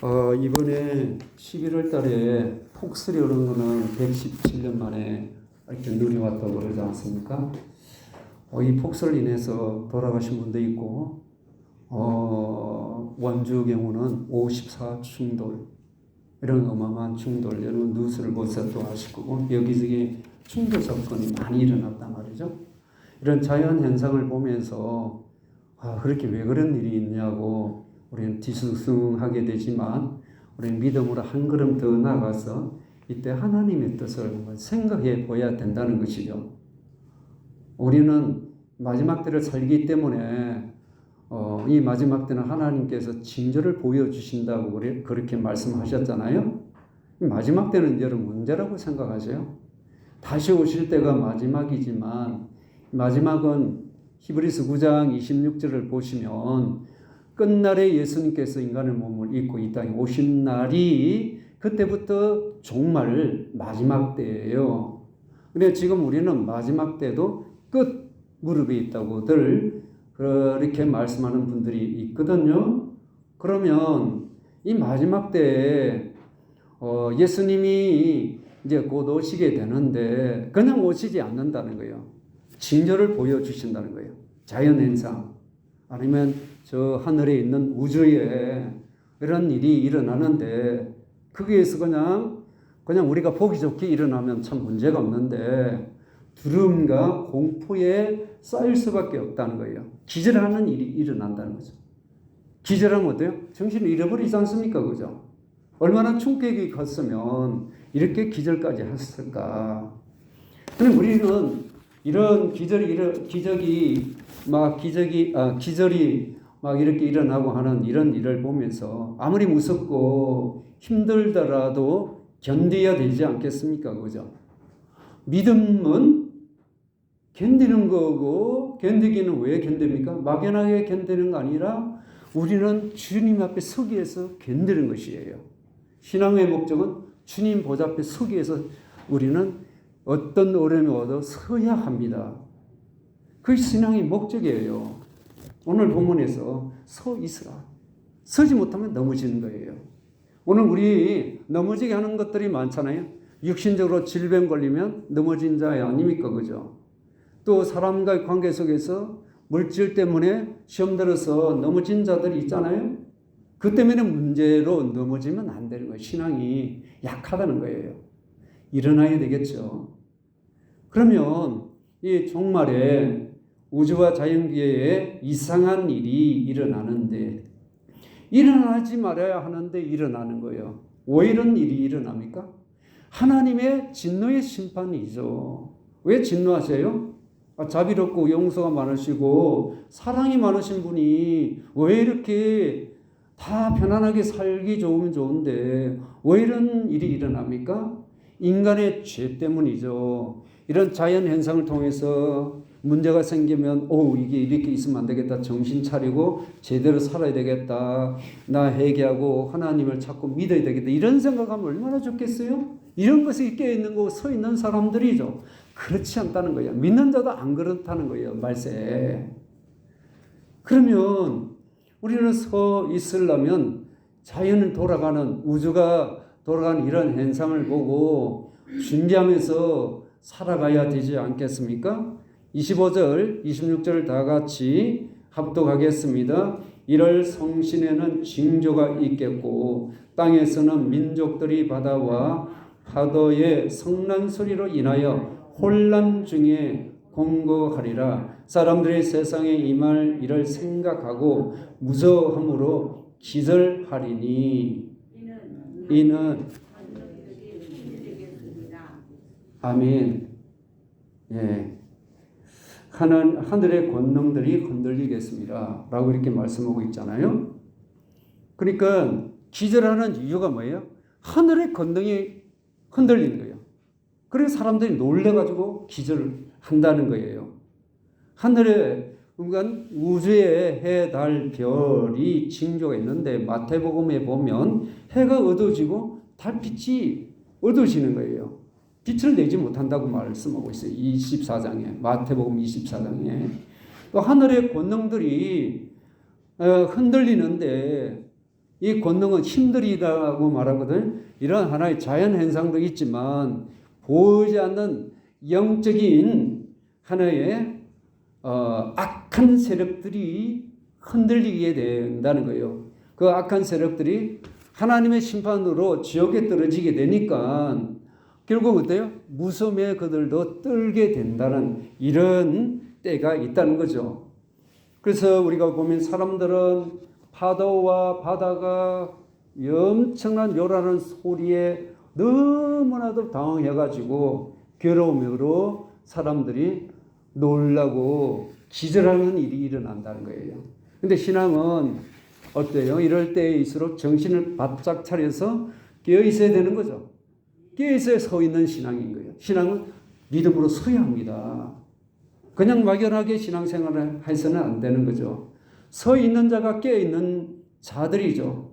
이번에 11월 달에 폭설이 오는 거는 117년 만에 이렇게 누려왔다고 그러지 않습니까? 이 폭설로 인해서 돌아가신 분도 있고, 원주 경우는 54 충돌, 이런 어마어마한 충돌, 여러분 뉴스를 보셔서 또 아실 거고, 여기저기 충돌 사건이 많이 일어났단 말이죠. 이런 자연 현상을 보면서, 그렇게 왜 그런 일이 있냐고, 우리는 뒤숭숭하게 되지만 우리는 믿음으로 한 걸음 더 나아가서 이때 하나님의 뜻을 생각해 보아야 된다는 것이죠. 우리는 마지막 때를 살기 때문에 이 마지막 때는 하나님께서 징조를 보여주신다고 그렇게 말씀하셨잖아요. 마지막 때는 여러분 언제라고 생각하세요? 다시 오실 때가 마지막이지만 마지막은 히브리서 9장 26절을 보시면 끝날에 예수님께서 인간의 몸을 입고 이 땅에 오신 날이 그때부터 정말 마지막 때예요. 근데 지금 우리는 마지막 때도 끝 무렵에 있다고들 그렇게 말씀하는 분들이 있거든요. 그러면 이 마지막 때에 예수님이 이제 곧 오시게 되는데 그냥 오시지 않는다는 거예요. 징조를 보여주신다는 거예요. 자연현상 아니면 저 하늘에 있는 우주에 이런 일이 일어나는데 거기에서 그냥 우리가 보기 좋게 일어나면 참 문제가 없는데 두려움과 공포에 쌓일 수밖에 없다는 거예요. 기절하는 일이 일어난다는 거죠. 기절하면 어때요? 정신을 잃어버리지 않습니까? 그죠? 얼마나 충격이 컸으면 이렇게 기절까지 했을까? 근데 우리는 이런 기적이 기절이 막 이렇게 일어나고 하는 이런 일을 보면서 아무리 무섭고 힘들더라도 견뎌야 되지 않겠습니까? 그죠? 믿음은 견디는 거고, 견디기는 왜 견딥니까? 막연하게 견디는 거 아니라 우리는 주님 앞에 서기 위해서 견디는 것이에요. 신앙의 목적은 주님 보좌 앞에 서기 위해서 우리는 어떤 어려움이 와도 서야 합니다. 그게 신앙의 목적이에요. 오늘 본문에서 서 있으라. 서지 못하면 넘어지는 거예요. 오늘 우리 넘어지게 하는 것들이 많잖아요. 육신적으로 질병 걸리면 넘어진 자 아닙니까? 그죠? 또 사람과의 관계 속에서 물질 때문에 시험 들어서 넘어진 자들이 있잖아요. 그 때문에 문제로 넘어지면 안 되는 거예요. 신앙이 약하다는 거예요. 일어나야 되겠죠. 그러면 이 종말에 우주와 자연계에 이상한 일이 일어나는데 일어나지 말아야 하는데 일어나는 거예요. 왜 이런 일이 일어납니까? 하나님의 진노의 심판이죠. 왜 진노하세요? 자비롭고 용서가 많으시고 사랑이 많으신 분이 왜 이렇게 다 편안하게 살기 좋으면 좋은데 왜 이런 일이 일어납니까? 인간의 죄 때문이죠. 이런 자연 현상을 통해서 문제가 생기면 이게 이렇게 있으면 안 되겠다. 정신 차리고 제대로 살아야 되겠다. 나 회개하고 하나님을 찾고 믿어야 되겠다. 이런 생각하면 얼마나 좋겠어요? 이런 것이 깨어있는 거 서 있는 사람들이죠. 그렇지 않다는 거예요. 믿는 자도 안 그렇다는 거예요. 말세. 그러면 우리는 서 있으려면 자연을 돌아가는 우주가 돌아가는 이런 현상을 보고 준비하면서 살아가야 되지 않겠습니까? 25절, 26절 다 같이 합독하겠습니다. 이럴 성신에는 징조가 있겠고 땅에서는 민족들이 바다와 파도의 성난 소리로 인하여 혼란 중에 공고하리라. 사람들이 세상에 임할 일을 생각하고 무서워함으로 기절하리니 이는 아멘. 예. 하늘의 권능들이 흔들리겠습니다. 라고 이렇게 말씀하고 있잖아요. 그러니까 기절하는 이유가 뭐예요? 하늘의 권능이 흔들리는 거예요. 그래서 사람들이 놀래가지고 기절을 한다는 거예요. 하늘에, 그러니까 우주에 해, 달, 별이 징조가 있는데 마태복음에 보면 해가 어두워지고 달빛이 어두워지는 거예요. 빛을 내지 못한다고 말씀하고 있어요. 24장에, 마태복음 24장에. 또 하늘의 권능들이 흔들리는데 이 권능은 힘들이라고 말하거든. 이런 하나의 자연 현상도 있지만 보이지 않는 영적인 하나의 악한 세력들이 흔들리게 된다는 거예요. 그 악한 세력들이 하나님의 심판으로 지옥에 떨어지게 되니까 결국 어때요? 무덤에 그들도 떨게 된다는 이런 때가 있다는 거죠. 그래서 우리가 보면 사람들은 파도와 바다가 엄청난 요란한 소리에 너무나도 당황해가지고 괴로움으로 사람들이 놀라고 기절하는 일이 일어난다는 거예요. 근데 신앙은 어때요? 이럴 때일수록 정신을 바짝 차려서 깨어 있어야 되는 거죠. 깨어 있어야 서 있는 신앙인 거예요. 신앙은 믿음으로 서야 합니다. 그냥 막연하게 신앙생활을 해서는 안 되는 거죠. 서 있는 자가 깨어 있는 자들이죠.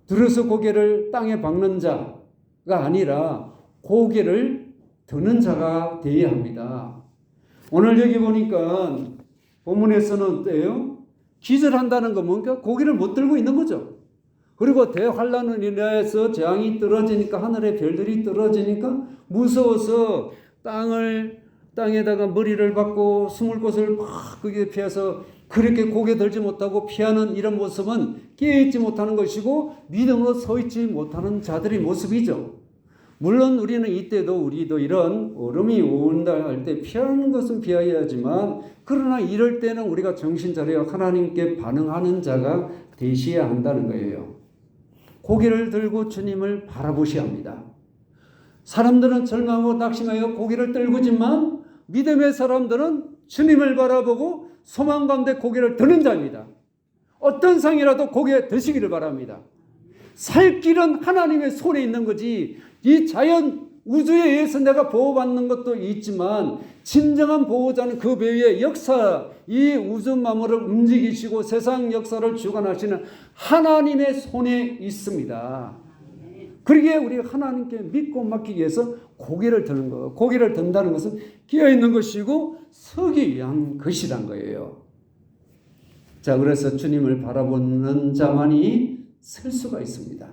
들어서 고개를 땅에 박는 자가 아니라 고개를 드는 자가 되어야 합니다. 오늘 여기 보니까 본문에서는 어때요? 기절한다는 건 뭔가 고개를 못 들고 있는 거죠. 그리고 대환란을 인해서 재앙이 떨어지니까 하늘의 별들이 떨어지니까 무서워서 땅에다가 머리를 박고 숨을 곳을 막 그게 피해서 그렇게 고개 들지 못하고 피하는 이런 모습은 깨어있지 못하는 것이고 믿음으로 서 있지 못하는 자들의 모습이죠. 물론 우리는 이때도 우리도 이런 얼음이 온다 할 때 피하는 것은 피해야지만 그러나 이럴 때는 우리가 정신 차려 하나님께 반응하는 자가 되셔야 한다는 거예요. 고개를 들고 주님을 바라보셔야 합니다. 사람들은 절망하고 낙심하여 고개를 떨구지만 믿음의 사람들은 주님을 바라보고 소망 가운데 고개를 드는 자입니다. 어떤 상이라도 고개 드시기를 바랍니다. 살 길은 하나님의 손에 있는 거지 이 자연 우주에 의해서 내가 보호받는 것도 있지만 진정한 보호자는 그 배후의 역사, 이 우주 만물을 움직이시고 세상 역사를 주관하시는 하나님의 손에 있습니다. 그러기에 우리가 하나님께 믿고 맡기기 위해서 고개를 드는 거, 고개를 든다는 것은 끼어있는 것이고 서기 위한 것이란 거예요. 자, 그래서 주님을 바라보는 자만이 설 수가 있습니다.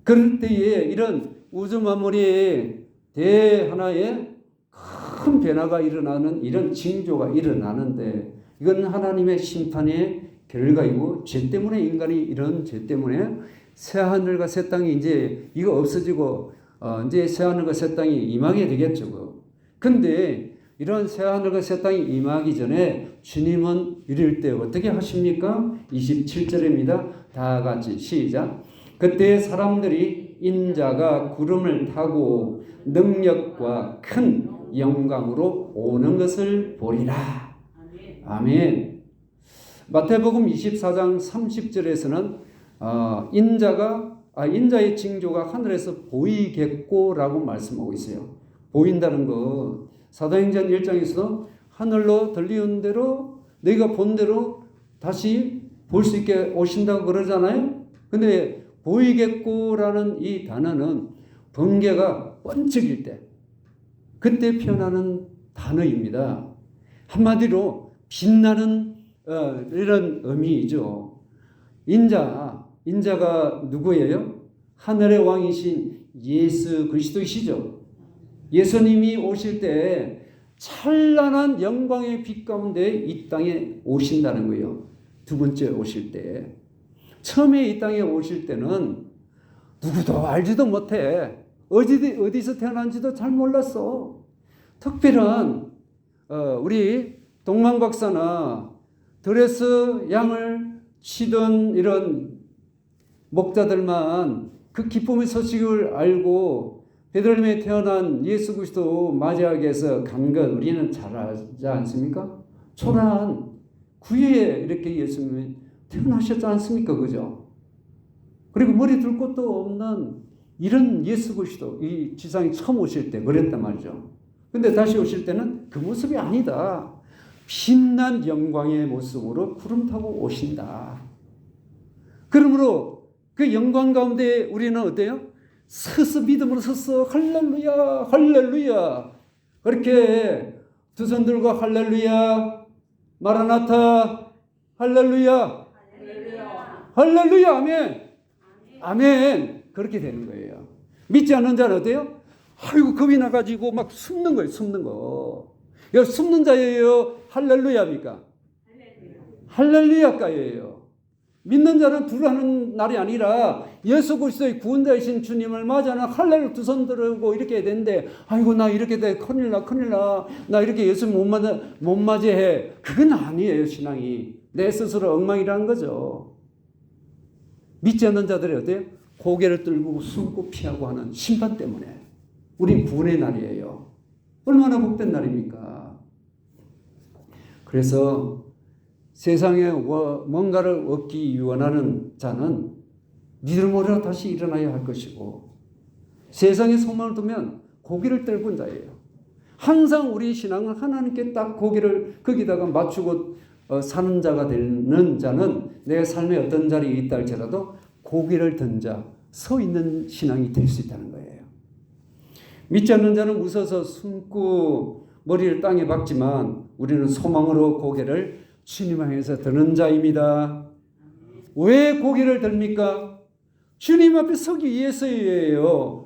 그럴 때에 이런 우주 만물의 대하나의 큰 변화가 일어나는 이런 징조가 일어나는데 이건 하나님의 심판의 결과이고 죄 때문에 인간이 이런 죄 때문에 새하늘과 새 땅이 이제 이거 없어지고 이제 새하늘과 새 땅이 임하게 되겠죠. 근데 이런 새하늘과 새 땅이 임하기 전에 주님은 이럴 때 어떻게 하십니까? 27절입니다. 다 같이 시작. 그때 사람들이 인자가 구름을 타고 능력과 큰 영광으로 오는 것을 보리라. 아멘. 마태복음 24장 30절에서는 인자의 징조가 하늘에서 보이겠고라고 말씀하고 있어요. 보인다는 거 사도행전 1장에서도 하늘로 들리는 대로 너희가 본 대로 다시 볼 수 있게 오신다고 그러잖아요. 근데 보이겠고라는 이 단어는 번개가 번쩍일 때 그때 표현하는 단어입니다. 한마디로 빛나는 이런 의미이죠. 인자가 누구예요? 하늘의 왕이신 예수 그리스도이시죠. 예수님이 오실 때 찬란한 영광의 빛 가운데 이 땅에 오신다는 거예요. 두 번째 오실 때. 처음에 이 땅에 오실 때는 누구도 알지도 못해. 어디서 태어난지도 잘 몰랐어. 특별한 우리 동만 박사나 들에서 양을 치던 이런 목자들만 그 기쁨의 소식을 알고 베들레헴에 태어난 예수 그리스도 맞이하기 위해서 간 것 우리는 잘 알지 않습니까? 초라한 구유에 이렇게 예수님이 태어나셨지 않습니까? 그죠? 그리고 머리 둘 곳도 없는 이런 예수 그리스도 이 지상에 처음 오실 때 그랬단 말이죠. 근데 다시 오실 때는 그 모습이 아니다. 빛난 영광의 모습으로 구름 타고 오신다. 그러므로 그 영광 가운데 우리는 어때요? 서서 믿음으로 서서 할렐루야 할렐루야 그렇게 두 손 들고 할렐루야 마라나타 할렐루야 할렐루야, 아멘. 아멘. 그렇게 되는 거예요. 믿지 않는 자는 어때요? 아이고, 겁이 나가지고 막 숨는 거예요, 숨는 거. 야, 숨는 자예요? 할렐루야입니까? 할렐루야가예요. 믿는 자는 두려워하는 날이 아니라 예수 그리스도의 구원자이신 주님을 맞이하는 할렐루야 두 손 들고 이렇게 해야 되는데, 아이고, 나 이렇게 돼. 큰일 나. 나 이렇게 예수 못 맞이해. 그건 아니에요, 신앙이. 내 스스로 엉망이라는 거죠. 믿지 않는 자들이 어때요? 고개를 들고 숨고 피하고 하는 심판 때문에. 우린 구원의 날이에요. 얼마나 복된 날입니까? 그래서 세상에 뭔가를 얻기 원하는 자는 믿음으로 다시 일어나야 할 것이고, 세상에 소망을 두면 고개를 떨군 자예요. 항상 우리 신앙은 하나님께 딱 고개를 거기다가 맞추고 사는 자가 되는 자는 내 삶의 어떤 자리에 있다 할지라도 고개를 든 자, 서 있는 신앙이 될 수 있다는 거예요. 믿지 않는 자는 웃어서 숨고 머리를 땅에 박지만 우리는 소망으로 고개를 주님 향해서 드는 자입니다. 왜 고개를 듭니까? 주님 앞에 서기 위해서예요.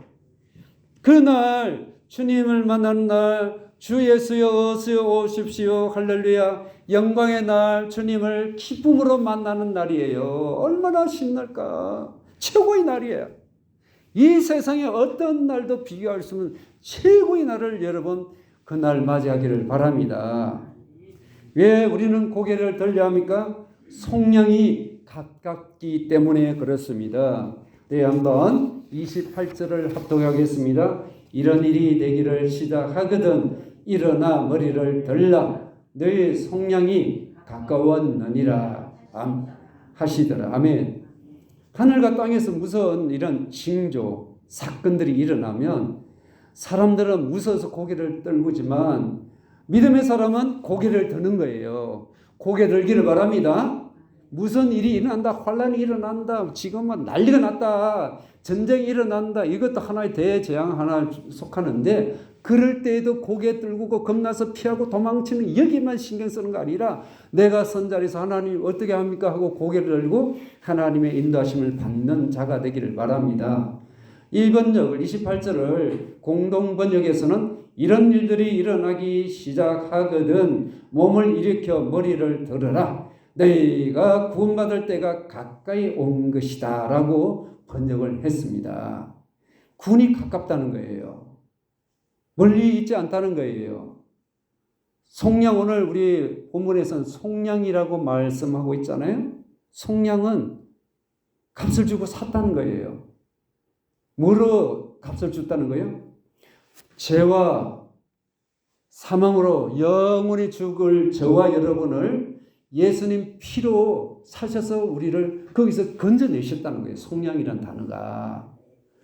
그날 주님을 만나는 날, 주 예수여 어서 오십시오, 할렐루야, 영광의 날, 주님을 기쁨으로 만나는 날이에요. 얼마나 신날까? 최고의 날이에요. 이 세상에 어떤 날도 비교할 수 없는 최고의 날을 여러분 그날 맞이하기를 바랍니다. 왜 우리는 고개를 들려 합니까? 속량이 가깝기 때문에 그렇습니다. 네, 한번 28절을 합독하겠습니다. 이런 일이 되기를 시작하거든 일어나 머리를 들라 너희 속량이 가까웠느니라 하시더라. 아멘. 하늘과 땅에서 무서운 이런 징조 사건들이 일어나면 사람들은 무서워서 고개를 떨구지만 믿음의 사람은 고개를 드는 거예요. 고개 들기를 바랍니다. 무슨 일이 일어난다, 환란이 일어난다, 지금은 난리가 났다, 전쟁이 일어난다, 이것도 하나의 대재앙 하나에 속하는데, 그럴 때에도 고개 들고 겁나서 피하고 도망치는 여기만 신경 쓰는 거 아니라 내가 선 자리에서 하나님 어떻게 합니까 하고 고개를 들고 하나님의 인도하심을 받는 자가 되기를 바랍니다. 이 번역을 28절을 공동번역에서는 이런 일들이 일어나기 시작하거든 몸을 일으켜 머리를 들어라 너희가 구원받을 때가 가까이 온 것이다 라고 번역을 했습니다. 구원이 가깝다는 거예요. 멀리 있지 않다는 거예요. 속량, 오늘 우리 본문에서는 속량이라고 말씀하고 있잖아요. 속량은 값을 주고 샀다는 거예요. 뭐로 값을 줬다는 거예요? 죄와 사망으로 영원히 죽을 저와 여러분을 예수님 피로 사셔서 우리를 거기서 건져내셨다는 거예요. 속량이라는 단어가.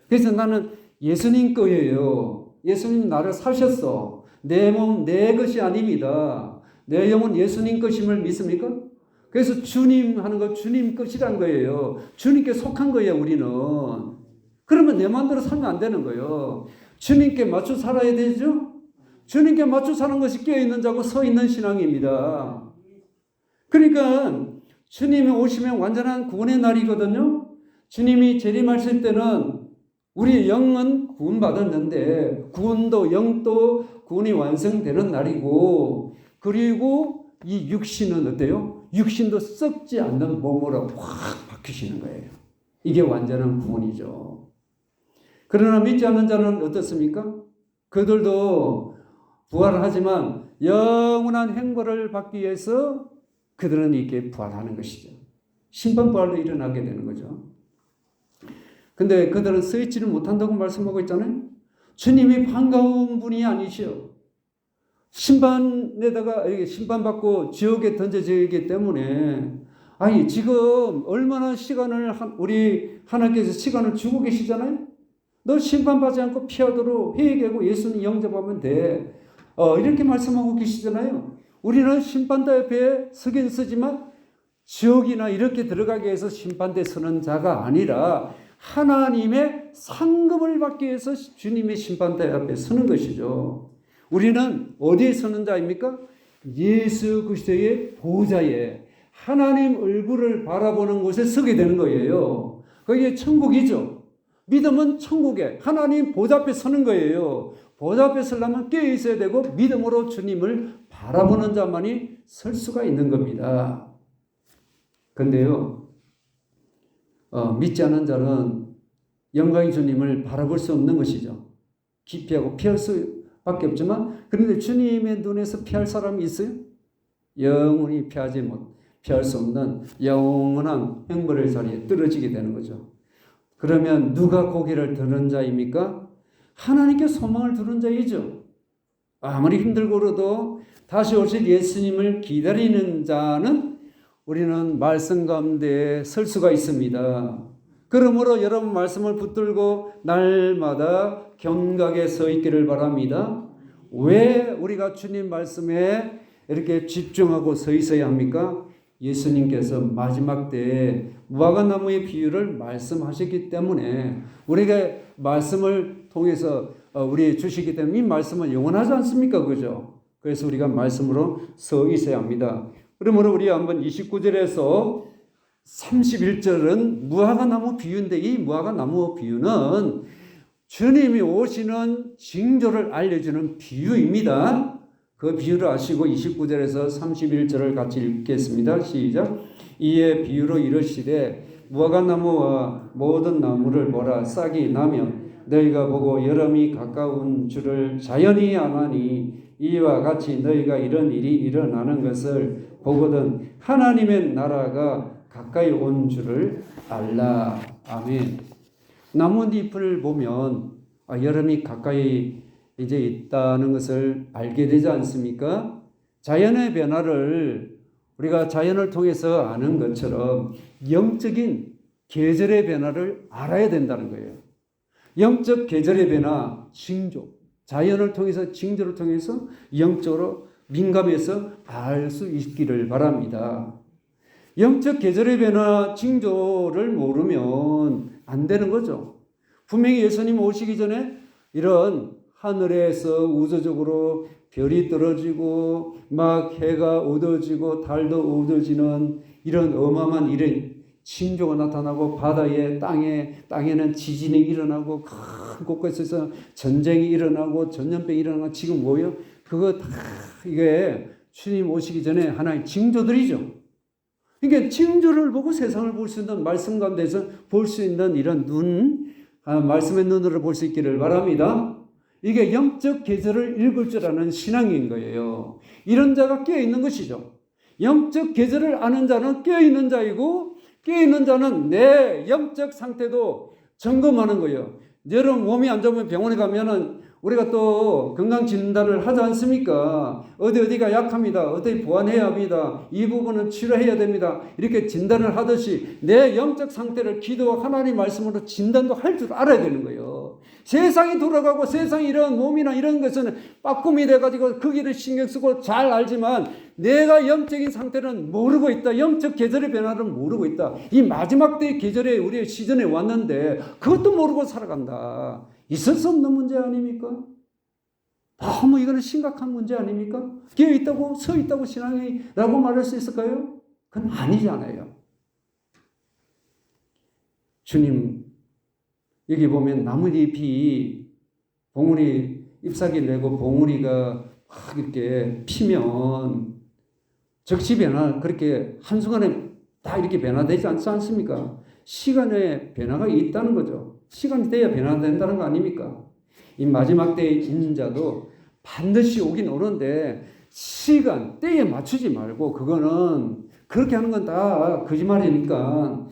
그래서 나는 예수님 거예요. 예수님 나를 사셨어. 내 몸 내 것이 아닙니다. 내 영혼 예수님 것임을 믿습니까? 그래서 주님 하는 거 주님 것이란 거예요. 주님께 속한 거예요, 우리는. 그러면 내 마음대로 살면 안 되는 거예요. 주님께 맞춰 살아야 되죠? 주님께 맞춰 사는 것이 깨어있는 자고 서 있는 신앙입니다. 그러니까 주님이 오시면 완전한 구원의 날이거든요. 주님이 재림하실 때는 우리 영은 구원받았는데 구원도 영도 구원이 완성되는 날이고, 그리고 이 육신은 어때요? 육신도 썩지 않는 몸으로 확 바뀌시는 거예요. 이게 완전한 구원이죠. 그러나 믿지 않는 자는 어떻습니까? 그들도 부활을 하지만 영원한 행보를 받기 위해서 그들은 이렇게 부활하는 것이죠. 심판 부활로 일어나게 되는 거죠. 근데 그들은 서 있지를 못한다고 말씀하고 있잖아요. 주님이 반가운 분이 아니시오. 심판에다가 심판받고 지옥에 던져지기 때문에, 아니 지금 얼마나 시간을 우리 하나님께서 시간을 주고 계시잖아요. 너 심판받지 않고 피하도록 회개하고 예수님 영접하면 돼. 이렇게 말씀하고 계시잖아요. 우리는 심판대 옆에 서긴 서지만 지옥이나 이렇게 들어가기 위해서 심판대 서는 자가 아니라 하나님의 상급을 받기 위해서 주님의 심판대 앞에 서는 것이죠. 우리는 어디에 서는 자입니까? 예수 그리스도의 보좌에 하나님 얼굴을 바라보는 곳에 서게 되는 거예요. 그게 천국이죠. 믿음은 천국에 하나님 보좌 앞에 서는 거예요. 보좌 앞에 서려면 깨어 있어야 되고 믿음으로 주님을 바라보는 자만이 설 수가 있는 겁니다. 그런데요, 믿지 않은 자는 영광의 주님을 바라볼 수 없는 것이죠. 기피하고 피할 수밖에 없지만, 그런데 주님의 눈에서 피할 사람이 있어요? 영원히 피할 수 없는 영원한 형벌의 자리에 떨어지게 되는 거죠. 그러면 누가 고개를 드는 자입니까? 하나님께 소망을 두는 자이죠. 아무리 힘들고도 다시 오실 예수님을 기다리는 자는 우리는 말씀 가운데 설 수가 있습니다. 그러므로 여러분 말씀을 붙들고 날마다 경각에 서 있기를 바랍니다. 왜 우리가 주님 말씀에 이렇게 집중하고 서 있어야 합니까? 예수님께서 마지막 때에 무화과나무의 비유를 말씀하셨기 때문에 우리가 말씀을 통해서 우리 주시기 때문에 이 말씀은 영원하지 않습니까? 그죠? 그래서 우리가 말씀으로 서 있어야 합니다. 그러므로 우리 한번 29절에서 31절은 무화과나무 비유인데, 이 무화과나무 비유는 주님이 오시는 징조를 알려주는 비유입니다. 그 비유를 아시고 29절에서 31절을 같이 읽겠습니다. 시작. 이에 비유로 이르시되 무화과나무와 모든 나무를 보라. 싹이 나면 너희가 보고 여름이 가까운 줄을 자연히 아나니 이와 같이 너희가 이런 일이 일어나는 것을 보거든 하나님의 나라가 가까이 온 줄을 알라. 아멘. 나뭇잎을 보면 여름이 가까이 이제 있다는 것을 알게 되지 않습니까? 자연의 변화를 우리가 자연을 통해서 아는 것처럼 영적인 계절의 변화를 알아야 된다는 거예요. 영적 계절의 변화, 징조, 자연을 통해서 징조를 통해서 영적으로 민감해서 알 수 있기를 바랍니다. 영적 계절의 변화, 징조를 모르면 안 되는 거죠. 분명히 예수님 오시기 전에 이런 하늘에서 우주적으로 별이 떨어지고 막 해가 어두워지고 달도 어두워지는 이런 어마어마한 이런 징조가 나타나고 바다에 땅에는 지진이 일어나고 큰 곳곳에서 전쟁이 일어나고 전염병이 일어나고 지금 뭐예요? 그거 다 이게 주님 오시기 전에 하나의 징조들이죠. 그러니까 징조를 보고 세상을 볼 수 있는 말씀 가운데서 볼 수 있는 이런 말씀의 눈으로 볼 수 있기를 바랍니다. 이게 영적 계절을 읽을 줄 아는 신앙인 거예요. 이런 자가 깨어있는 것이죠. 영적 계절을 아는 자는 깨어있는 자이고 깨어있는 자는 내 영적 상태도 점검하는 거예요. 여러분 몸이 안 좋으면 병원에 가면은 우리가 또 건강 진단을 하지 않습니까? 어디가 약합니다. 어디 보완해야 합니다. 이 부분은 치료해야 됩니다. 이렇게 진단을 하듯이 내 영적 상태를 기도와 하나님 말씀으로 진단도 할 줄 알아야 되는 거예요. 세상이 돌아가고 세상이 이런 몸이나 이런 것은 빠꿈이 돼가지고 거기를 신경 쓰고 잘 알지만 내가 영적인 상태는 모르고 있다. 영적 계절의 변화를 모르고 있다. 이 마지막 때의 계절에 우리의 시즌에 왔는데 그것도 모르고 살아간다. 있을 수 없는 문제 아닙니까? 너무 이거는 심각한 문제 아닙니까? 깨어 있다고 서 있다고 신앙이라고 말할 수 있을까요? 그건 아니잖아요. 주님 여기 보면 나뭇잎이 봉우리 잎사귀를 내고 봉우리가 막 이렇게 피면 적시 변화 그렇게 한순간에 다 이렇게 변화되지 않지 않습니까? 시간에 변화가 있다는 거죠. 시간이 돼야 변화된다는 거 아닙니까? 이 마지막 때의 인자도 반드시 오긴 오는데 시간, 때에 맞추지 말고 그거는 그렇게 하는 건 다 거짓말이니까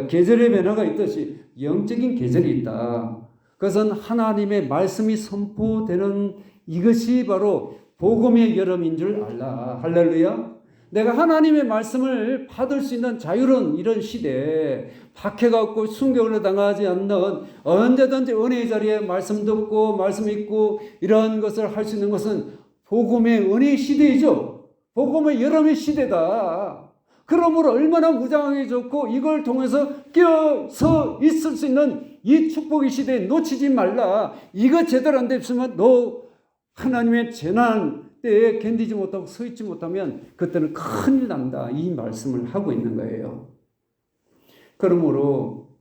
계절의 변화가 있듯이 영적인 계절이 있다. 그것은 하나님의 말씀이 선포되는 이것이 바로 복음의 여름인 줄 알라. 할렐루야. 내가 하나님의 말씀을 받을 수 있는 자유로운 이런 시대에 박해가 없고 순교를 당하지 않는 언제든지 은혜의 자리에 말씀 듣고 말씀 읽고 이런 것을 할 수 있는 것은 복음의 은혜의 시대이죠. 복음의 여름의 시대다. 그러므로 얼마나 무장하게 좋고 이걸 통해서 깨어서 있을 수 있는 이 축복의 시대에 놓치지 말라. 이거 제대로 안 됐으면 너 하나님의 재난 때에 견디지 못하고 서 있지 못하면 그때는 큰일 난다. 이 말씀을 하고 있는 거예요. 그러므로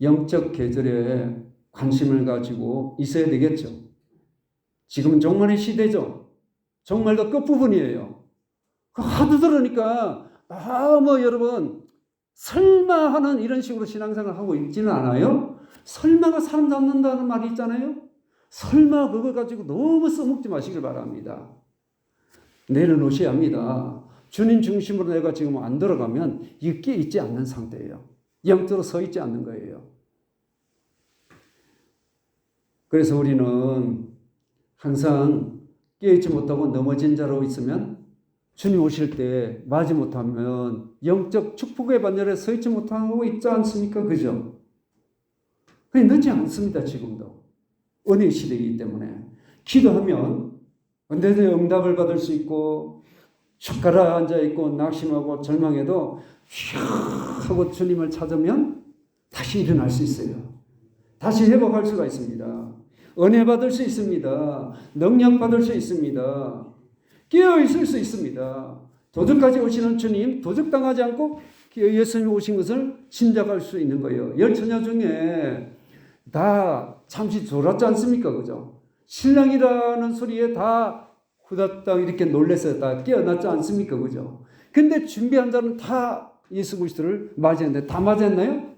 영적 계절에 관심을 가지고 있어야 되겠죠. 지금은 종말의 시대죠. 종말도 끝부분이에요. 하도 들으니까 여러분 설마 하는 이런 식으로 신앙생활을 하고 있지는 않아요? 설마가 사람 잡는다는 말이 있잖아요. 설마 그거 가지고 너무 써먹지 마시길 바랍니다. 내려놓으셔야 합니다. 주님 중심으로 내가 지금 안 들어가면 이게 깨 있지 않는 상태예요. 영적으로 서 있지 않는 거예요. 그래서 우리는 항상 깨있지 못하고 넘어진 자로 있으면 주님 오실 때 맞지 못하면 영적 축복의 반열에 서 있지 못하고 있지 않습니까? 그죠? 그냥 늦지 않습니다. 지금도. 은혜의 시대이기 때문에. 기도하면 언제든지 응답을 받을 수 있고 숟가락 앉아있고 낙심하고 절망해도 휘 하고 주님을 찾으면 다시 일어날 수 있어요. 다시 회복할 수가 있습니다. 은혜 받을 수 있습니다. 능력 받을 수 있습니다. 깨어 있을 수 있습니다. 도적까지 오시는 주님, 도적당하지 않고 예수님 오신 것을 짐작할 수 있는 거예요. 열 처녀 중에 다 잠시 졸았지 않습니까? 그죠? 신랑이라는 소리에 다 후다닥 이렇게 놀라서 다 깨어났지 않습니까? 그죠? 근데 준비한 자는 다 예수 그리스도를 맞이했는데 다 맞았나요?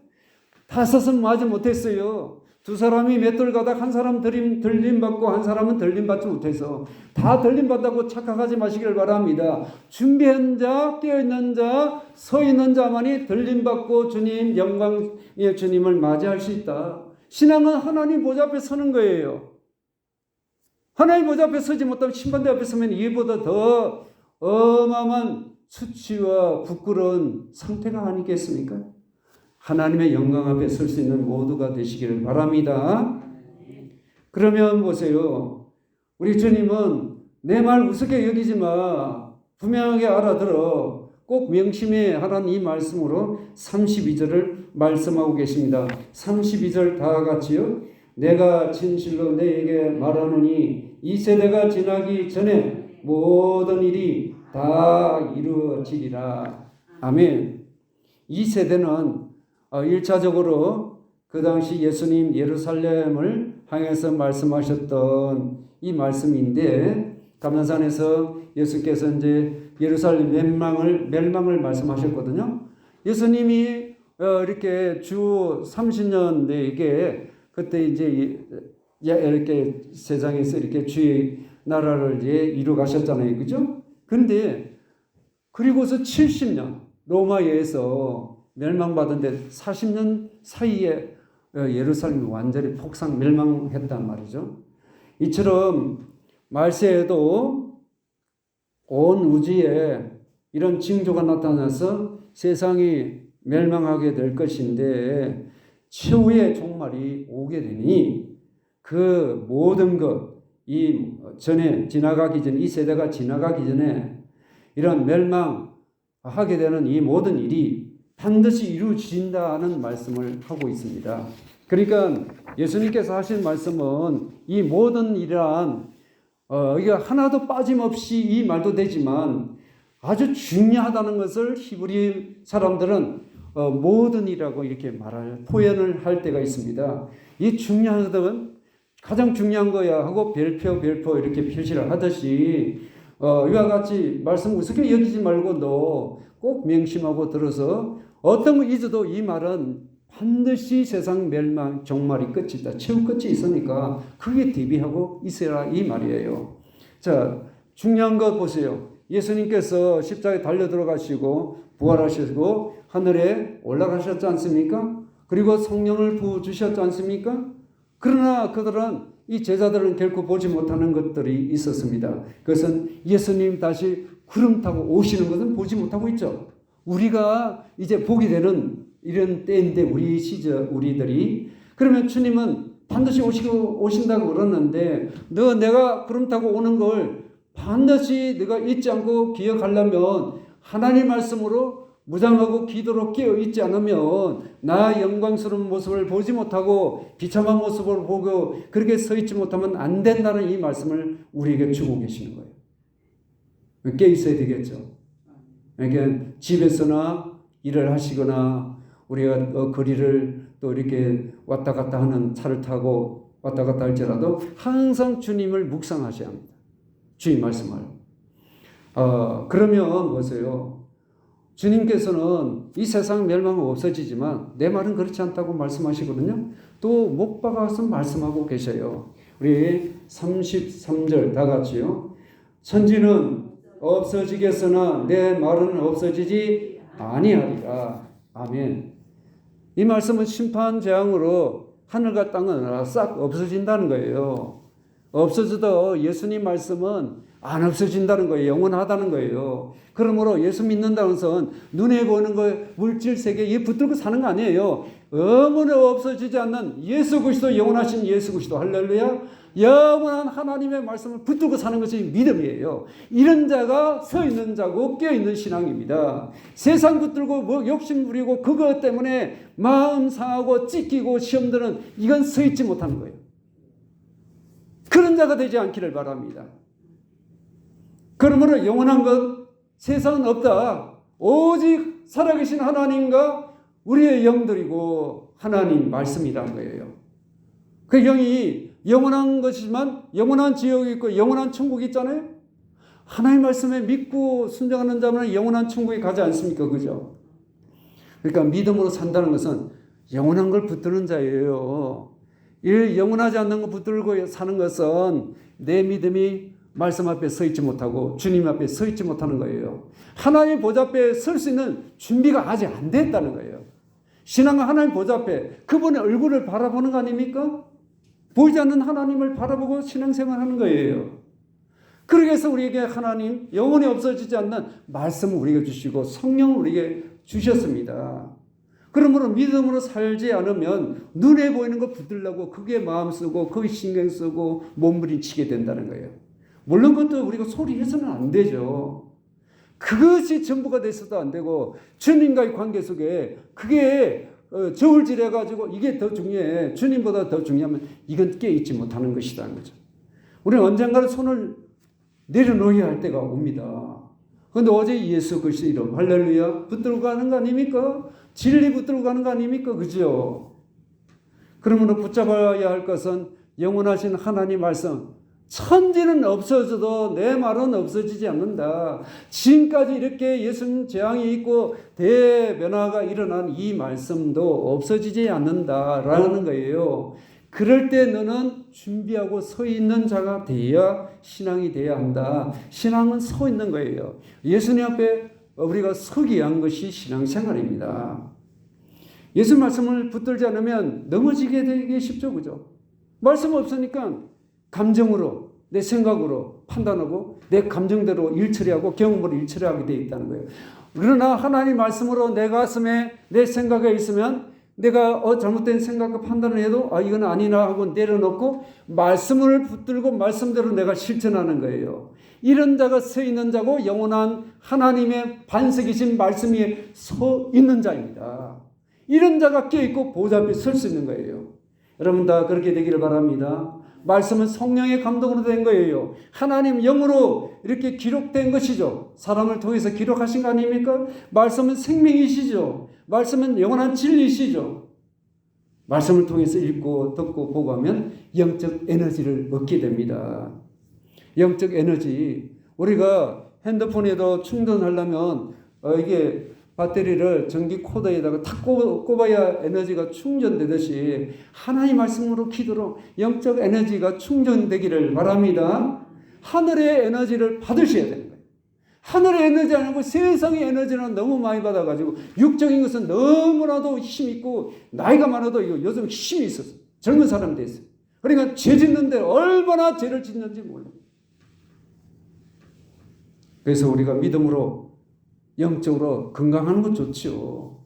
다섯은 맞이 못했어요. 두 사람이 맷돌 가다 한 사람 들림받고 한 사람은 들림받지 못해서 다 들림받다고 착각하지 마시기를 바랍니다. 준비한 자, 깨어있는 자, 서 있는 자만이 들림받고 주님, 영광의 주님을 맞이할 수 있다. 신앙은 하나님 보좌 앞에 서는 거예요. 하나님 보좌 앞에 서지 못하면 심판대 앞에 서면 이보다 더 어마어마한 수치와 부끄러운 상태가 아니겠습니까? 하나님의 영광 앞에 설 수 있는 모두가 되시기를 바랍니다. 그러면 보세요. 우리 주님은 내 말 우습게 여기지 마. 분명하게 알아들어. 꼭 명심해 하라는 이 말씀으로 32절을 말씀하고 계십니다. 32절 다 같이요. 내가 진실로 너에게 말하노니 이 세대가 지나기 전에 모든 일이 다 이루어지리라. 아멘. 이 세대는 1차적으로 그 당시 예수님 예루살렘을 향해서 말씀하셨던 이 말씀인데, 감난산에서 예수께서 이제 예루살렘 멸망을 말씀하셨거든요. 예수님이 이렇게 주 30년 내게 그때 이제 이렇게 세상에서 이렇게 주의 나라를 이제 이루 가셨잖아요. 그죠? 근데 그리고서 70년 로마에서 멸망받은데 40년 사이에 예루살렘이 완전히 폭삭 멸망했단 말이죠. 이처럼 말세에도 온 우주에 이런 징조가 나타나서 세상이 멸망하게 될 것인데 최후의 종말이 오게 되니 그 모든 것, 이 전에 지나가기 전에, 이 세대가 지나가기 전에 이런 멸망하게 되는 이 모든 일이 반드시 이루어진다는 말씀을 하고 있습니다. 그러니까 예수님께서 하신 말씀은 이 모든 일이란 이게 하나도 빠짐없이 이 말도 되지만 아주 중요하다는 것을 히브리 사람들은 모든 일이라고 이렇게 표현을 할 때가 있습니다. 이 중요한 것은 가장 중요한 거야 하고 별표 이렇게 표시를 하듯이 이와 같이 말씀 우습게 여기지 말고 너 꼭 명심하고 들어서 어떤 거 잊어도 이 말은 반드시 세상 멸망 종말이 끝이다. 최후 끝이 있으니까 그게 대비하고 있어라 이 말이에요. 자, 중요한 거 보세요. 예수님께서 십자가에 달려 들어가시고 부활하시고 하늘에 올라가셨지 않습니까? 그리고 성령을 부어주셨지 않습니까? 그러나 그들은 이 제자들은 결코 보지 못하는 것들이 있었습니다. 그것은 예수님 다시 구름 타고 오시는 것은 보지 못하고 있죠. 우리가 이제 보게 되는 이런 때인데 우리들이 그러면 주님은 반드시 오신다고 그러는데 내가 구름 타고 오는 걸 반드시 네가 잊지 않고 기억하려면 하나님 말씀으로 무장하고 기도로 깨어 있지 않으면 나 영광스러운 모습을 보지 못하고 비참한 모습을 보고 그렇게 서 있지 못하면 안 된다는 이 말씀을 우리에게 주고 계시는 거예요. 깨 있어야 되겠죠. 그러니까 집에서나 일을 하시거나 우리가 거리를 또 이렇게 왔다 갔다 하는 차를 타고 왔다 갔다 할지라도 항상 주님을 묵상하셔야 합니다. 주님 말씀을. 그러면 보세요. 주님께서는 이 세상 멸망은 없어지지만 내 말은 그렇지 않다고 말씀하시거든요. 또 못 박아서 말씀하고 계셔요. 우리 33절 다 같이요. 천지는 없어지겠으나 내 말은 없어지지 아니하리라. 아멘. 이 말씀은 심판 재앙으로 하늘과 땅은 싹 없어진다는 거예요. 없어져도 예수님 말씀은 안 없어진다는 거예요. 영원하다는 거예요. 그러므로 예수 믿는다는 것은 눈에 보이는 거 물질 세계에 붙들고 사는 거 아니에요. 영원히 없어지지 않는 예수 그리스도, 영원하신 예수 그리스도, 할렐루야. 영원한 하나님의 말씀을 붙들고 사는 것이 믿음이에요. 이런 자가 서 있는 자고 깨어 있는 신앙입니다. 세상 붙들고 뭐 욕심 부리고 그것 때문에 마음 상하고 찢기고 시험 드는, 이건 서 있지 못하는 거예요. 그런 자가 되지 않기를 바랍니다. 그러므로 영원한 것, 세상은 없다. 오직 살아계신 하나님과 우리의 영들이고 하나님 말씀이라는 거예요. 그 영이 영원한 것이지만 영원한 지옥이 있고 영원한 천국이 있잖아요. 하나님 말씀에 믿고 순종하는 자는 영원한 천국에 가지 않습니까? 그죠? 그러니까 믿음으로 산다는 것은 영원한 걸 붙드는 자예요. 이 영원하지 않는 거 붙들고 사는 것은 내 믿음이 말씀 앞에 서 있지 못하고 주님 앞에 서 있지 못하는 거예요. 하나님 보좌 앞에 설 수 있는 준비가 아직 안 됐다는 거예요. 신앙은 하나님 보좌 앞에 그분의 얼굴을 바라보는 거 아닙니까? 보이지 않는 하나님을 바라보고 신앙생활하는 거예요. 그러기 위해서 우리에게 하나님 영원히 없어지지 않는 말씀을 우리에게 주시고 성령을 우리에게 주셨습니다. 그러므로 믿음으로 살지 않으면 눈에 보이는 거 붙들려고 그게 마음 쓰고 그게 신경 쓰고 몸부림치게 된다는 거예요. 물론 그것도 우리가 소리해서는 안 되죠. 그것이 전부가 돼서도 안 되고 주님과의 관계 속에 그게 저울질해가지고 이게 더 중요해. 주님보다 더 중요하면 이건 깨있지 못하는 것이라는 거죠. 우리는 언젠가는 손을 내려놓아야 할 때가 옵니다. 그런데 어제 예수 그리스도 이름 할렐루야 붙들고 가는 거 아닙니까? 진리 붙들고 가는 거 아닙니까? 그죠? 그러므로 붙잡아야 할 것은 영원하신 하나님 말씀. 천지는 없어져도 내 말은 없어지지 않는다. 지금까지 이렇게 예수님 재앙이 있고 대변화가 일어난 이 말씀도 없어지지 않는다라는 거예요. 그럴 때 너는 준비하고 서 있는 자가 되어야 신앙이 되어야 한다. 신앙은 서 있는 거예요. 예수님 앞에 우리가 서기 위한 것이 신앙생활입니다. 예수 말씀을 붙들지 않으면 넘어지게 되기 쉽죠. 그죠? 말씀 없으니까 감정으로 내 생각으로 판단하고 내 감정대로 일처리하고 경험으로 일처리하게 되어 있다는 거예요. 그러나 하나님 말씀으로 내 가슴에 내 생각에 있으면 내가 잘못된 생각과 판단을 해도 이건 아니나 하고 내려놓고 말씀을 붙들고 말씀대로 내가 실천하는 거예요. 이런 자가 서 있는 자고 영원한 하나님의 반석이신 말씀 위에 서 있는 자입니다. 이런 자가 깨어있고 보좌 앞에 설 수 있는 거예요. 여러분 다 그렇게 되기를 바랍니다. 말씀은 성령의 감동으로 된 거예요. 하나님 영으로 이렇게 기록된 것이죠. 사람을 통해서 기록하신 거 아닙니까? 말씀은 생명이시죠. 말씀은 영원한 진리시죠. 말씀을 통해서 읽고 듣고 보고 하면 영적 에너지를 얻게 됩니다. 영적 에너지. 우리가 핸드폰에도 충전하려면 이게 배터리를 전기 코드에다가 탁 꼽아야 에너지가 충전되듯이 하나님 말씀으로 기도로 영적 에너지가 충전되기를 바랍니다. 하늘의 에너지를 받으셔야 되는 거예요. 하늘의 에너지 아니고 세상의 에너지는 너무 많이 받아가지고 육적인 것은 너무나도 힘이 있고 나이가 많아도 요즘 힘이 있었어. 젊은 사람 됐어요. 그러니까 죄 짓는데 얼마나 죄를 짓는지 몰라요. 그래서 우리가 믿음으로 영적으로 건강하는 것 좋죠.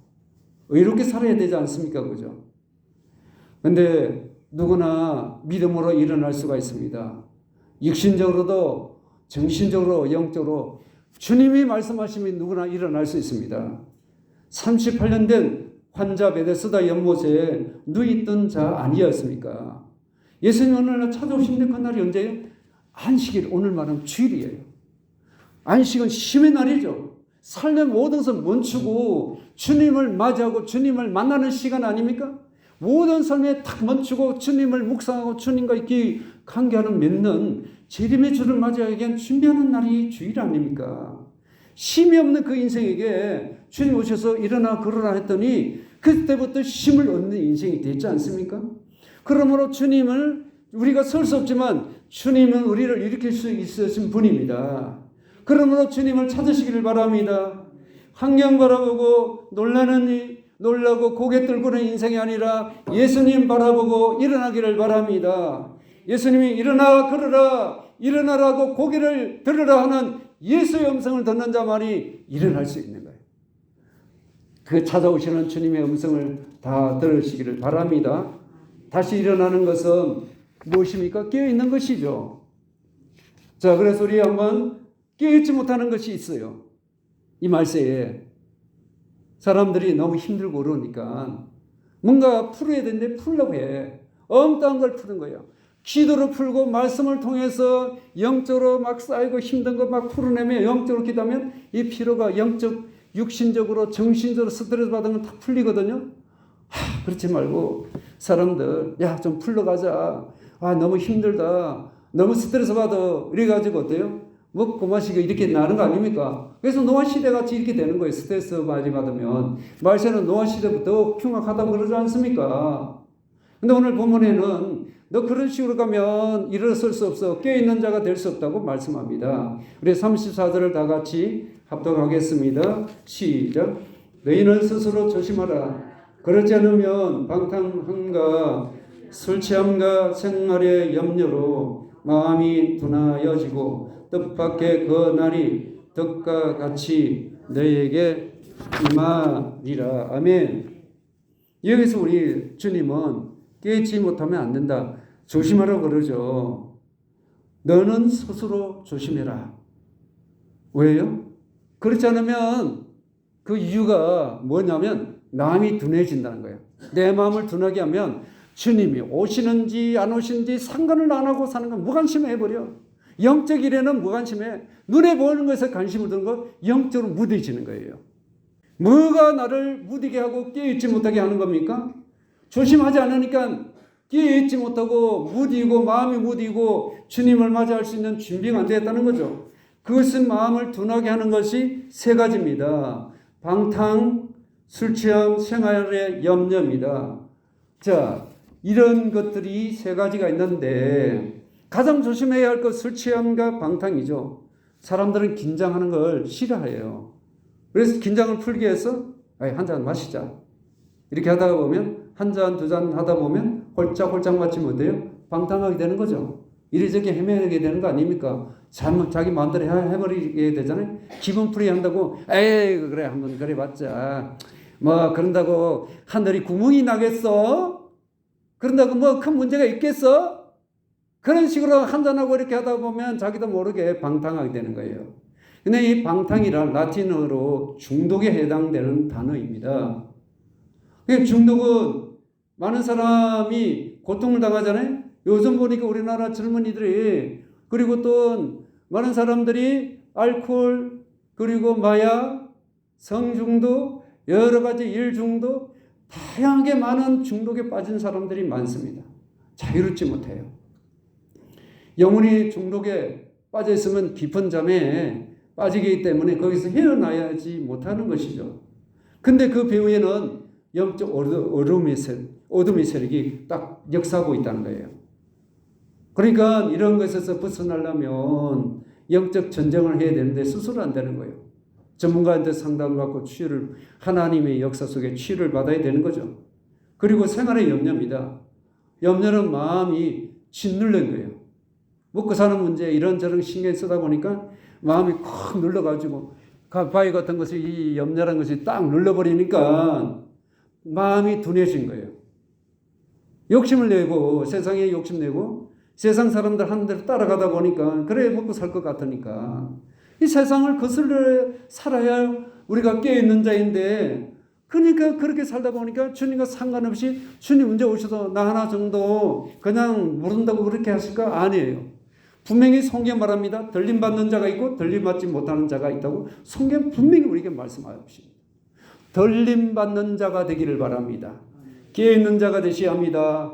의롭게 살아야 되지 않습니까? 그죠? 근데 누구나 믿음으로 일어날 수가 있습니다. 육신적으로도 정신적으로 영적으로 주님이 말씀하시면 누구나 일어날 수 있습니다. 38년 된 환자 베데스다 연못에 누워있던 자 아니었습니까? 예수님 어느 날 찾아오시는데 그날이 언제예요? 안식일, 오늘 말하면 주일이에요. 안식은 쉼의 날이죠. 삶의 모든 것을 멈추고 주님을 맞이하고 주님을 만나는 시간 아닙니까? 모든 삶에 탁 멈추고 주님을 묵상하고 주님과 이렇게 관계하는 맺는 재림의 주를 맞이하기 위한 준비하는 날이 주일 아닙니까? 쉼이 없는 그 인생에게 주님 오셔서 일어나 걸어라 했더니 그때부터 쉼을 얻는 인생이 됐지 않습니까? 그러므로 주님을 우리가 설 수 없지만 주님은 우리를 일으킬 수 있으신 분입니다. 그러므로 주님을 찾으시기를 바랍니다. 환경 바라보고 놀라고 고개 들고는 인생이 아니라 예수님 바라보고 일어나기를 바랍니다. 예수님이 일어나 걸어라 일어나라고 고개를 들으라 하는 예수의 음성을 듣는 자만이 일어날 수 있는 거예요. 그 찾아오시는 주님의 음성을 다 들으시기를 바랍니다. 다시 일어나는 것은 무엇입니까? 깨어있는 것이죠. 자, 그래서 우리 한번 깨어있지 못하는 것이 있어요. 이 말세에 사람들이 너무 힘들고 그러니까 뭔가 풀어야 되는데 풀려고 해. 엉뚱한 걸 푸는 거예요. 기도로 풀고 말씀을 통해서 영적으로 막 쌓이고 힘든 거 막 풀어내면 영적으로 기도하면 이 피로가 영적, 육신적으로, 정신적으로 스트레스 받은 건 다 풀리거든요. 그렇지 말고 사람들 야, 좀 풀러가자. 너무 힘들다. 너무 스트레스 받아. 이래가지고 어때요? 먹고 마시고 이렇게 나는 거 아닙니까? 그래서 노아시대 같이 이렇게 되는 거예요. 스트레스 많이 받으면. 말세는 노아시대부터 흉악하다고 그러지 않습니까? 근데 오늘 본문에는 너 그런 식으로 가면 일어설 수 없어. 깨어있는 자가 될 수 없다고 말씀합니다. 우리 34절을 다 같이 합독하겠습니다. 시작. 너희는 스스로 조심하라. 그렇지 않으면 방탕함과 술 취함과 생활의 염려로 마음이 둔하여지고 뜻밖의 그 날이 덕과 같이 너희에게 임하리라. 아멘. 여기서 우리 주님은 깨지 못하면 안 된다. 조심하라고 그러죠. 너는 스스로 조심해라. 왜요? 그렇지 않으면 그 이유가 뭐냐면 마음이 둔해진다는 거예요. 내 마음을 둔하게 하면 주님이 오시는지 안 오시는지 상관을 안 하고 사는 건 무관심해버려. 영적 일에는 무관심해. 눈에 보이는 것에 관심을 두는 거 영적으로 무뎌지는 거예요. 뭐가 나를 무디게 하고 깨어있지 못하게 하는 겁니까? 조심하지 않으니까 깨어있지 못하고 무디고 마음이 무디고 주님을 맞이할 수 있는 준비가 안 되었다는 거죠. 그것은 마음을 둔하게 하는 것이 세 가지입니다. 방탕, 술 취함, 생활의 염려입니다. 자, 이런 것들이 세 가지가 있는데 가장 조심해야 할 것 술 취함과 방탕이죠. 사람들은 긴장하는 걸 싫어해요. 그래서 긴장을 풀기 위해서 한 잔 마시자. 이렇게 하다가 보면 한 잔, 두 잔 하다 보면 홀짝홀짝 마치면 어때요? 방탕하게 되는 거죠. 이리저리 헤매게 되는 거 아닙니까? 자기 마음대로 해버리게 되잖아요. 기분 풀이 한다고 에이 그래 한번 그래 봤자 뭐 그런다고 하늘이 구멍이 나겠어? 그런다고 뭐 큰 문제가 있겠어? 그런 식으로 한잔하고 이렇게 하다 보면 자기도 모르게 방탕하게 되는 거예요. 근데 이 방탕이란 라틴어로 중독에 해당되는 단어입니다. 중독은 많은 사람이 고통을 당하잖아요. 요즘 보니까 우리나라 젊은이들이 그리고 또 많은 사람들이 알코올 그리고 마약, 성중독, 여러 가지 일중독 다양하게 많은 중독에 빠진 사람들이 많습니다. 자유롭지 못해요. 영혼이 중독에 빠져 있으면 깊은 잠에 빠지기 때문에 거기서 헤어나야지 못하는 것이죠. 근데 그 배후에는 영적 어둠의 세력이 딱 역사하고 있다는 거예요. 그러니까 이런 것에서 벗어나려면 영적 전쟁을 해야 되는데 스스로 안 되는 거예요. 전문가한테 상담을 받고 하나님의 역사 속에 치유를 받아야 되는 거죠. 그리고 생활의 염려입니다. 염려는 마음이 짓눌린 거예요. 먹고 사는 문제 이런저런 신경 쓰다 보니까 마음이 콕 눌러가지고 바위 같은 것이 이 염려라는 것이 딱 눌러버리니까 마음이 둔해진 거예요. 욕심을 내고 세상에 욕심내고 세상 사람들 하는 대로 따라가다 보니까 그래 먹고 살 것 같으니까 이 세상을 거슬러 살아야 우리가 깨어있는 자인데 그러니까 그렇게 살다 보니까 주님과 상관없이 주님 언제 오셔서 나 하나 정도 그냥 모른다고 그렇게 하실까? 아니에요. 분명히 성경 말합니다. 들림 받는 자가 있고 들림 받지 못하는 자가 있다고 성경 분명히 우리에게 말씀하십니다. 들림 받는 자가 되기를 바랍니다. 깨어있는 자가 되셔야 합니다.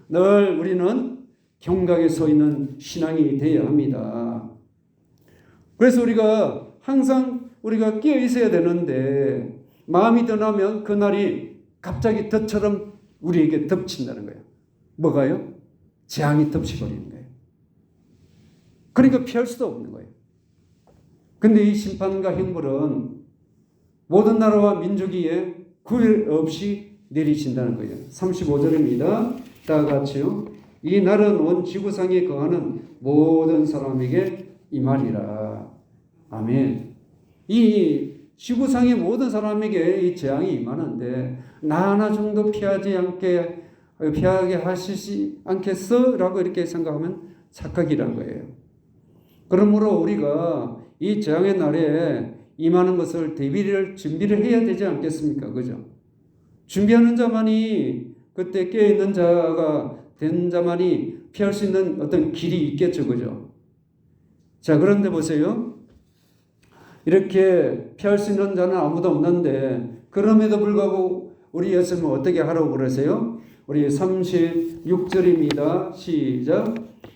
늘 우리는 경각에 서 있는 신앙이 되어야 합니다. 그래서 우리가 항상 우리가 깨어 있어야 되는데 마음이 떠나면 그날이 갑자기 덫처럼 우리에게 덮친다는 거예요. 뭐가요? 재앙이 덮쳐버리는 거예요. 그러니까 피할 수도 없는 거예요. 근데 이 심판과 형벌은 모든 나라와 민족 위에 구별 없이 내리신다는 거예요. 35절입니다. 다 같이요. 이 날은 온 지구상에 거하는 모든 사람에게 임하리라. 아멘. 이 지구상의 모든 사람에게 이 재앙이 임하는데 나 하나 정도 피하게 하시지 않겠어? 라고 이렇게 생각하면 착각이란 거예요. 그러므로 우리가 이 재앙의 날에 임하는 것을 준비를 해야 되지 않겠습니까? 그죠? 준비하는 자만이 그때 깨어있는 자가 된 자만이 피할 수 있는 어떤 길이 있겠죠. 그죠? 자, 그런데 보세요. 이렇게 피할 수 있는 자는 아무도 없는데 그럼에도 불구하고 우리 예수님은 어떻게 하라고 그러세요? 우리 36절입니다. 시작.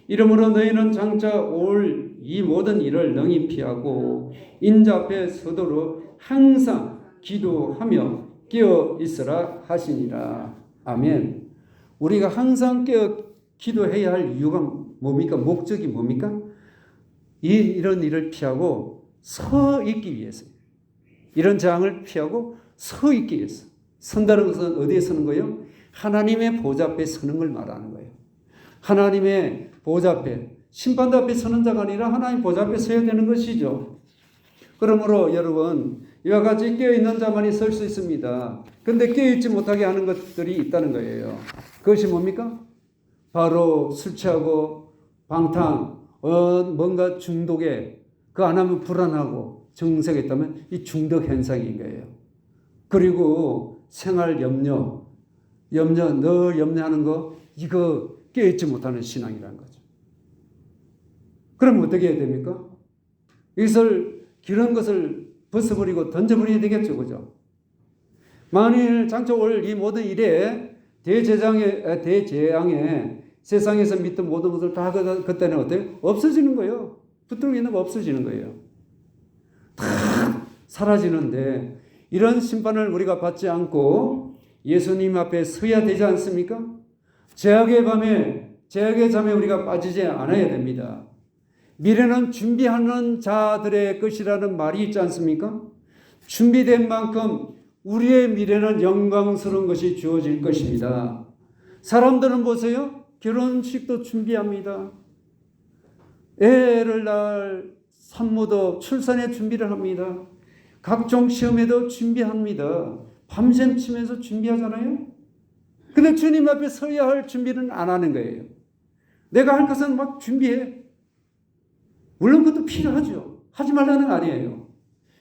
이러므로 너희는 장차 올 이 모든 일을 능히 피하고 인자 앞에 서도록 항상 기도하며 깨어 있으라 하시니라. 아멘. 우리가 항상 깨어 기도해야 할 이유가 뭡니까? 목적이 뭡니까? 이런 일을 피하고 서 있기 위해서. 이런 재앙을 피하고 서 있기 위해서. 선다는 것은 어디에 서는 거예요? 하나님의 보좌 앞에 서는 걸 말하는 거예요. 하나님의 보좌 앞에, 심판대 앞에 서는 자가 아니라 하나님 보좌 앞에 서야 되는 것이죠. 그러므로 여러분, 이와 같이 깨어있는 자만이 설 수 있습니다. 그런데 깨어있지 못하게 하는 것들이 있다는 거예요. 그것이 뭡니까? 바로 술 취하고 방탕, 뭔가 중독에 그거 안 하면 불안하고 정색이 있다면 이 중독 현상인 거예요. 그리고 생활 늘 염려하는 거, 이거 깨어있지 못하는 신앙이라는 거죠. 그럼 어떻게 해야 됩니까? 이런 것을 벗어버리고 던져버려야 되겠죠. 그죠? 만일 장차 올 이 모든 일에 대재앙에 세상에서 믿던 모든 것을 다 그때는 어때요? 없어지는 거예요. 붙들고 있는 거 없어지는 거예요. 다 사라지는데 이런 심판을 우리가 받지 않고 예수님 앞에 서야 되지 않습니까? 죄악의 잠에 우리가 빠지지 않아야 됩니다. 미래는 준비하는 자들의 것이라는 말이 있지 않습니까? 준비된 만큼 우리의 미래는 영광스러운 것이 주어질 것입니다. 사람들은 보세요. 결혼식도 준비합니다. 애를 낳을 산모도 출산에 준비를 합니다. 각종 시험에도 준비합니다. 밤샘 치면서 준비하잖아요. 근데 주님 앞에 서야 할 준비는 안 하는 거예요. 내가 할 것은 막 준비해. 물론 그것도 필요하죠. 하지 말라는 거 아니에요.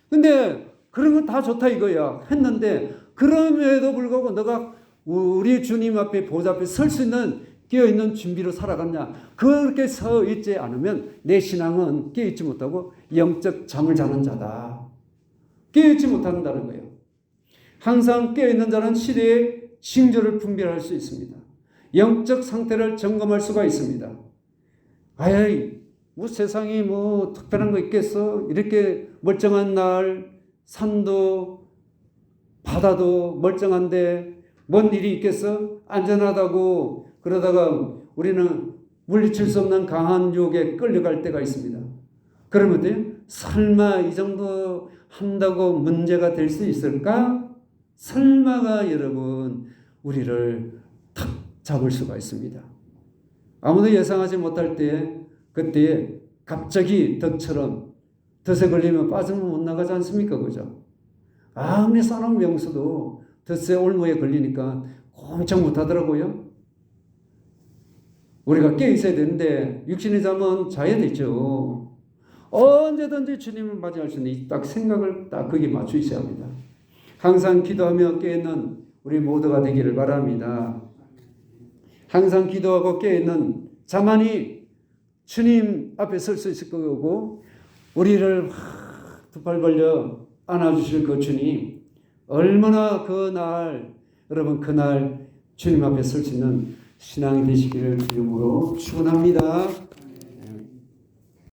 근데 그런 건 다 좋다 이거야. 했는데 그럼에도 불구하고 너가 우리 주님 앞에 보좌 앞에 설 수 있는 깨어있는 준비로 살아갔냐. 그렇게 서 있지 않으면 내 신앙은 깨어있지 못하고 영적 잠을 자는 자다. 깨어있지 못한다는 거예요. 항상 깨어있는 자는 시대의 징조를 분별할 수 있습니다. 영적 상태를 점검할 수가 있습니다. 세상이 특별한 거 있겠어? 이렇게 멀쩡한 날, 산도, 바다도 멀쩡한데 뭔 일이 있겠어? 안전하다고 그러다가 우리는 물리칠 수 없는 강한 유혹에 끌려갈 때가 있습니다. 그러면 어때요? 설마 이 정도 한다고 문제가 될 수 있을까? 설마가 여러분 우리를 탁 잡을 수가 있습니다. 아무도 예상하지 못할 때 그때 갑자기 덫에 걸리면 빠지면 못 나가지 않습니까? 그죠? 아무리 싸놓은 명수도 덫에 올무에 걸리니까 꼼짝 못하더라고요. 우리가 깨어 있어야 되는데 육신의 잠은 자야 되죠. 언제든지 주님을 맞이할 수 있는 딱 생각을 딱 거기에 맞추셔야 합니다. 항상 기도하며 깨어있는 우리 모두가 되기를 바랍니다. 항상 기도하고 깨어있는 자만이 주님 앞에 설 수 있을 거고 우리를 두 팔 벌려 안아주실 그 주님 얼마나 그날 여러분 그날 주님 앞에 설 수 있는 신앙이 되시기를 주님으로 축원합니다.